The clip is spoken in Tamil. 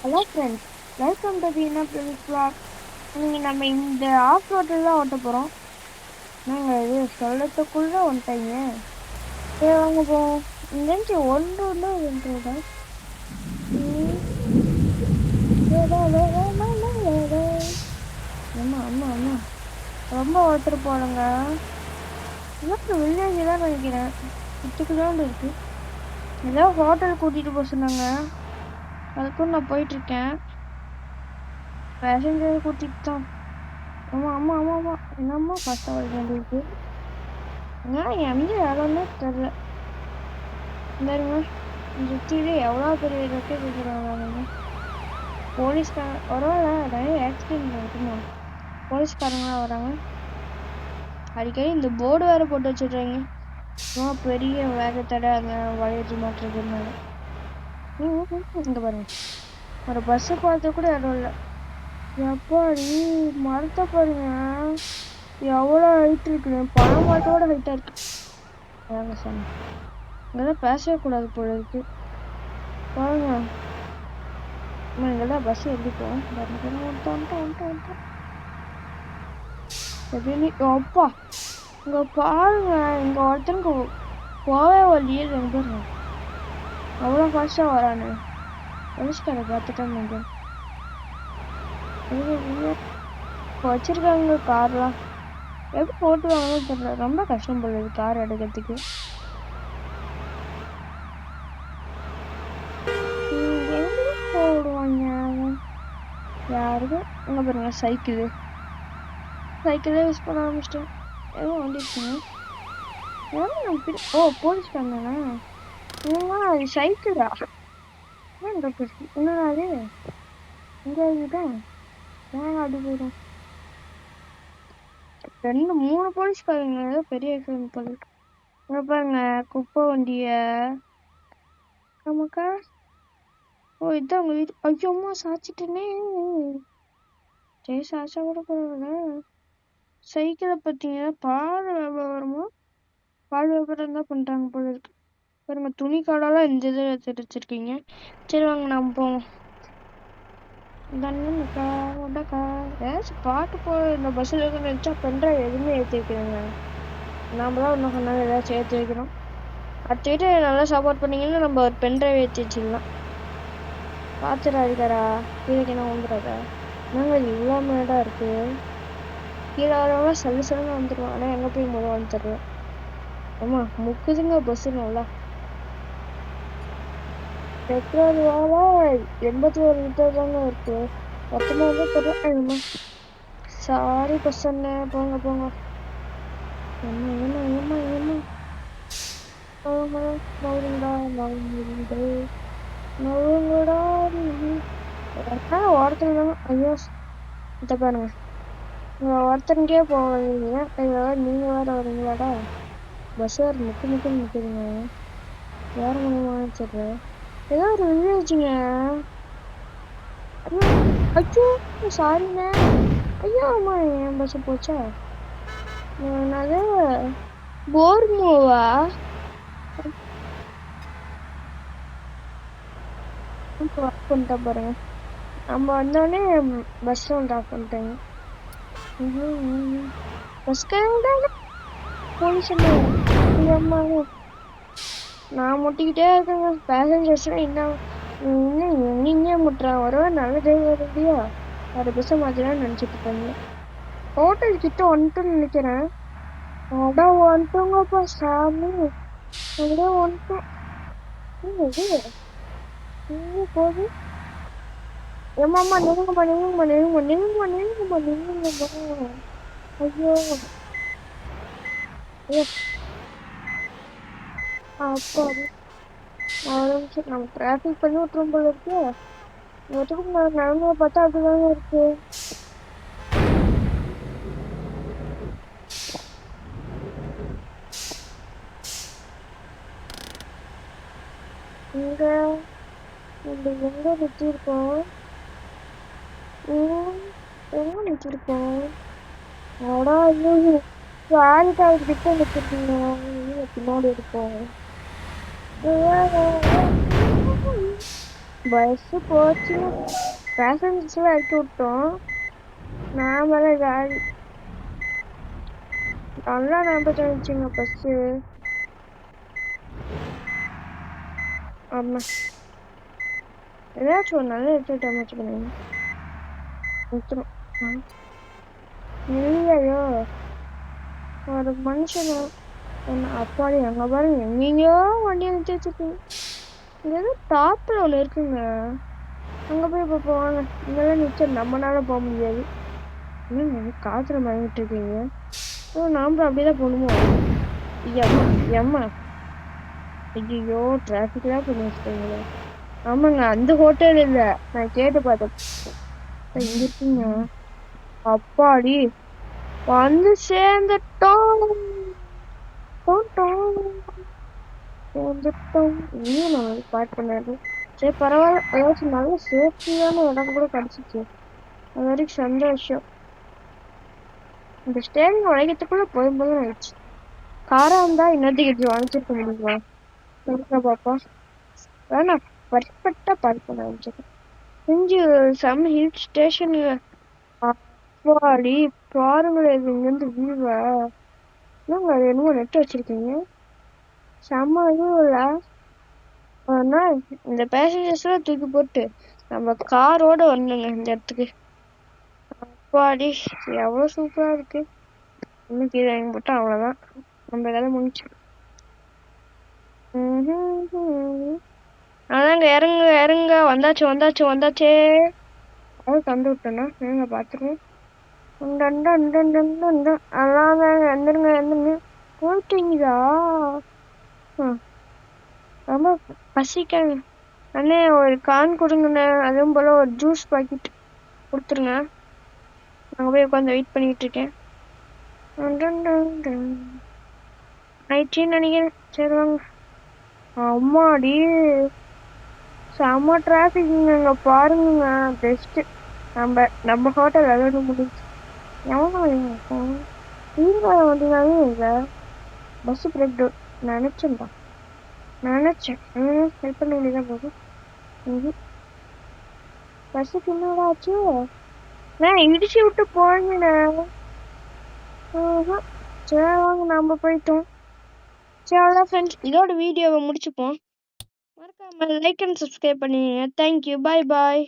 Hello friends, welcome to Dheena friends vlog. இன்னைக்கு நம்ம இந்த ஆஃப் ரோட்டில் தான் ஓட்ட போகிறோம். நாங்கள் இது சொல்லத்துக்குள்ளே வந்துட்டீங்க. சரி வாங்க போவோம். இங்கேருந்து ஒன்று ஒன்று அம்மா அம்மா அம்மா ரொம்ப ஒருத்தர் போடுங்க. இன்னும் வில்லேஜ் தான் நினைக்கிறேன். 10 கிலோமீட்டர் இருக்கு. ஏதோ ஹோட்டல் கூட்டிகிட்டு போக சொன்னாங்க, அதுக்கும் நான் போயிட்டுருக்கேன். பேசஞ்சர் கூட்டிகிட்டு தான். ஆமா ஆமா ஆமா ஆமா என்னம்மா ஃபாஸ்ட்டாக வர வேண்டியிருக்கு. ஏன் எந்த இடம்னே தெரியல. இந்தாருங்க, சுற்றிலே எவ்வளோ பெரிய லொக்கேட் வச்சுருக்காங்க. போலீஸ்காரங்க பரவாயில்ல, நிறைய ஆக்சிடென்ட் இருக்குமா. போலீஸ்காரங்களாம் வராங்க. அடிக்கடி இந்த போர்டு வேறு போட்டு வச்சுட்றாங்க. பெரிய வேகத்தடை அங்கே வளையத்து மாட்டுறதுனால. இங்கே பாருங்க, ஒரு பஸ்ஸு பார்த்து கூட இடம் இல்லை. எப்பாடி மரத்தை பாருங்க, எவ்வளோ ஹைட் இருக்குன்னு. பழம் மாட்டோட ஹைட்டாக இருக்கு. வாங்க சாமி, இங்கெல்லாம் பேசவே கூடாது போல இருக்கு. பாருங்க, இங்கெல்லாம் பஸ் எப்படி போவோம். எப்படி அப்பா இங்க பாருங்க, இங்க ஒருத்தனுக்கு போவே வழியே இல்லைங்க பாருங்க. அவ்வளோ ஃபாஸ்ட்டாக வரானு. போலீஸ்காரை பார்த்துட்டாங்க. வச்சிருக்காங்க கார்லாம், எப்படி ஓட்டுவாங்கன்னு தெரியல. ரொம்ப கஷ்டம் போல இருக்கு கார் எடுக்கிறதுக்கு. எங்க போடுவாங்க யாருக்கு. இங்க பாருங்க, சைக்கிளே யூஸ் பண்ண ஆரம்பிச்சிட்டேன். ஏதோ வந்துருச்சுங்க. ஓ போலீஸ்காரனா அது சைக்கிளா. என்னடா அது இங்கே ஆகிட்டேன். ஏன் அப்படி போயிடும். 2-3 போலீஸ்காரங்க ஏதோ பெரிய ஆக்சிடென்ட் போல இருக்கு. இங்க பாருங்க, குப்பை வண்டிய. ஆமாக்கா, ஓ இதான் உங்க வீட்டு. ஐயோ அம்மா சாச்சிட்டேனே. சரி சாச்சா கூட பரவாயில்ல. சைக்கிளை பார்த்தீங்கன்னா பால் வியாபாரமா, பால் வியாபாரம் தான் பண்றாங்க போல இருக்கு. பாருங்க, துணி காடெல்லாம் இந்த இதை வச்சிருக்கீங்க. சரி வாங்க நம்ம போவோம். ஏதாச்சும் பாட்டு போ. இந்த பஸ்ஸில் இருக்குன்னு நினச்சா பென்ட்ரைவ் எதுவுமே ஏற்றி வைக்கிறேங்க. நாம தான் ஒன்றும் சொன்னாலும் ஏதாச்சும் ஏற்றி வைக்கிறோம். அடுத்துக்கிட்டு நல்லா சப்போர்ட் பண்ணிங்கன்னா நம்ம ஒரு பென்ட்ரைவ் ஏற்றி வச்சிடலாம். பார்த்துடாதீரா, கீழே என்ன வந்துடாதா. நாங்கள் இது இவ்வளோ மேடாக இருக்கு. கீழே வரவங்க சல்லுன்னு வந்துடுவோம். ஆனால் எங்கே போய் முதல் வந்துடுறோம். ஆமா முக்குதுங்க பஸ்ஸு நல்லா. பெட்ரோல் வேலை 81 லிட்டர் தாங்க இருக்கு. மொத்தமாக தெரியல. சாரி பஸ் அண்ணே, போங்க போங்க. ஓரத்துல ஐயோ இத பாருங்க, ஒருத்தனுக்கே போவீங்க, நீங்க வேற வரீங்களாடா. பஸ் வேற முக்கு நிக்குதுங்க. வேற முடியுமான்னு தெரியல. ஏதோ ஒரு வில்லேஜுங்க. ஐயோ சாரிங்க. ஐயோ அம்மா, என் பஸ் போச்சா. என்னது போர்மோவா. ஆஃப் பண்ணிட்டா பாருங்க. நம்ம வந்தோடனே பஸ் வந்து ஆஃப் பண்ணிட்டாங்க. பஸ்காரங்க போலீஸ் நான் முட்டிக்கிட்டே இருக்கேங்க. பேசஞ்சர்ஸ்லாம் இன்னும் எங்கேயே முட்டுறான். ஒருவே நல்ல டிரைவர் இல்லையா, வேறு பஸ்ஸை மாற்றினான்னு நினச்சிட்டு இருப்பாங்க. ஹோட்டல் கிட்ட வந்துட்டுன்னு நினைக்கிறேன். அடா வந்துட்டோங்கப்பா சாமி, அப்படியே வந்துட்டோம். போகுது. ஏமாம்மா நீங்கம்மா. ஐயோ அப்பா, நம்ம டிராஃபிக் பண்ணி விட்டுரும் போல இருக்கு. நிலமைய பார்த்தா அப்படிதாங்க இருக்கு. இங்க எங்க நிறுத்திருக்கோம். எங்க நிறுத்திருக்கோம். அடா ஐயோ, ஆளுக்காக கிட்ட நிறுத்திருக்கீங்க. பின்னாடி இருக்கோம். பஸ் போச்சுங்க. பேசஞ்சர்ஸ்லாம் இறக்கி விட்டோம். நான் வர காடி நல்லா ஞாபகம் இருந்துச்சுங்க பஸ்ஸு. ஆமா, ஏதாச்சும் ஒரு நல்ல இடத்துல அமைச்சு பண்ணுங்க. நிறுத்தணும். இல்லையோ ஒரு மனுஷனா அப்பாடி அங்க பாருங்க, எங்கெங்கயோ வண்டி நிறுத்தி வச்சிருக்கீங்க. இங்க ஏதோ டாப்ல ஒண்ணு இருக்குங்க, அங்க போய் பார்ப்போம் வாங்க. இங்கெல்லாம் நிச்சயம் நம்மளால போக முடியாது. என்னங்க காத்துல வாங்கிட்டு இருக்கீங்க? நாமளும் அப்படியேதான் போகணுமோ? ஏம்மா ஐயோ, டிராஃபிக்லாம் பண்ணி வச்சுட்டீங்களே. ஆமாங்க, அந்த ஹோட்டல் இல்ல, நான் கேட்டு பார்த்தேன். இங்க இருக்குங்க. அப்பாடி வந்து சேர்ந்துட்டோம். சேர்ந்துட்டோம். இங்கேயும் நம்ம பார்க் பண்ணாரு. சரி பரவாயில்ல, ஏதாச்சும் நல்ல சேஃப்டியான இடம் கூட கிடைச்சிச்சு. அது வரைக்கும் சந்தோஷம். இந்த ஸ்டேரிங் உலகத்துக்குள்ள போகும்போது ஆயிடுச்சு. காரா இருந்தா இன்னத்துக்கு வாங்கிச்சிருக்க முடியுமா? சொல்லுங்க பாப்பா. வேணா, பர்ஃபெக்டா பார்க் பண்ண ஆரம்பிச்சிருக்கேன். செஞ்சு செம்ம ஹில் ஸ்டேஷன். அப்பாடி பாருங்களேன், இது இங்கிருந்து வியூவா. என்னங்க அது என்னமோ நெட் வச்சிருக்கீங்க, செம்ம இதுல. ஆனா இந்த பேசஞ்சர்ஸ் எல்லாம் தூக்கி போட்டு நம்ம காரோட வரணுங்க இந்த இடத்துக்கு. அப்பாடி எவ்வளவு சூப்பரா இருக்கு. இன்னும் கீழே இறங்கி போட்டா அவ்வளவுதான், நம்ம கதை முடிச்சு. அதாங்க, இறங்க இறங்க, வந்தாச்சு வந்தாச்சு வந்தாச்சே. அதாவது தந்து விட்டேன்னா ஏங்க பாத்துருவோம். அதான் எந்திருங்க எந்திருங்க. போயிட்டீங்களா? ரொம்ப பசிக்காங்க அண்ணே, ஒரு கான் கொடுங்கண்ணே. அதுவும் போல ஒரு ஜூஸ் பாக்கெட் கொடுத்துருங்க. நாங்க போய் உட்காந்து வெயிட் பண்ணிட்டு இருக்கேன். ஆயிடுச்சுன்னு நினைக்கிறேன். சரி வாங்க. அம்மாடி செம்ம டிராபிக்ங்க அங்க பாருங்க. பெஸ்ட், நம்ம நம்ம ஹோட்டல் அதோட முடிஞ்சு. எவ்வளோ தீவிரம் வண்டினாலே இல்லை. பஸ் பிரேக் டவுன் நினைச்சேன்டா, நினைச்சேன். ஹெல்ப் பண்ண வேண்டியதான் போகுது. பஸ்ஸுக்கு என்னடா ஆச்சு? நான் இடிச்சு விட்டு போங்கண்ணே. சரி வாங்க, நாம போயிட்டோம். சரி அவ்வளோ ஃப்ரெண்ட்ஸ், இதோட வீடியோவை முடிச்சுப்போம். மறக்காம லைக் அண்ட் சப்ஸ்கிரைப் பண்ணிடுங்க. தேங்க்யூ, பாய் பாய்.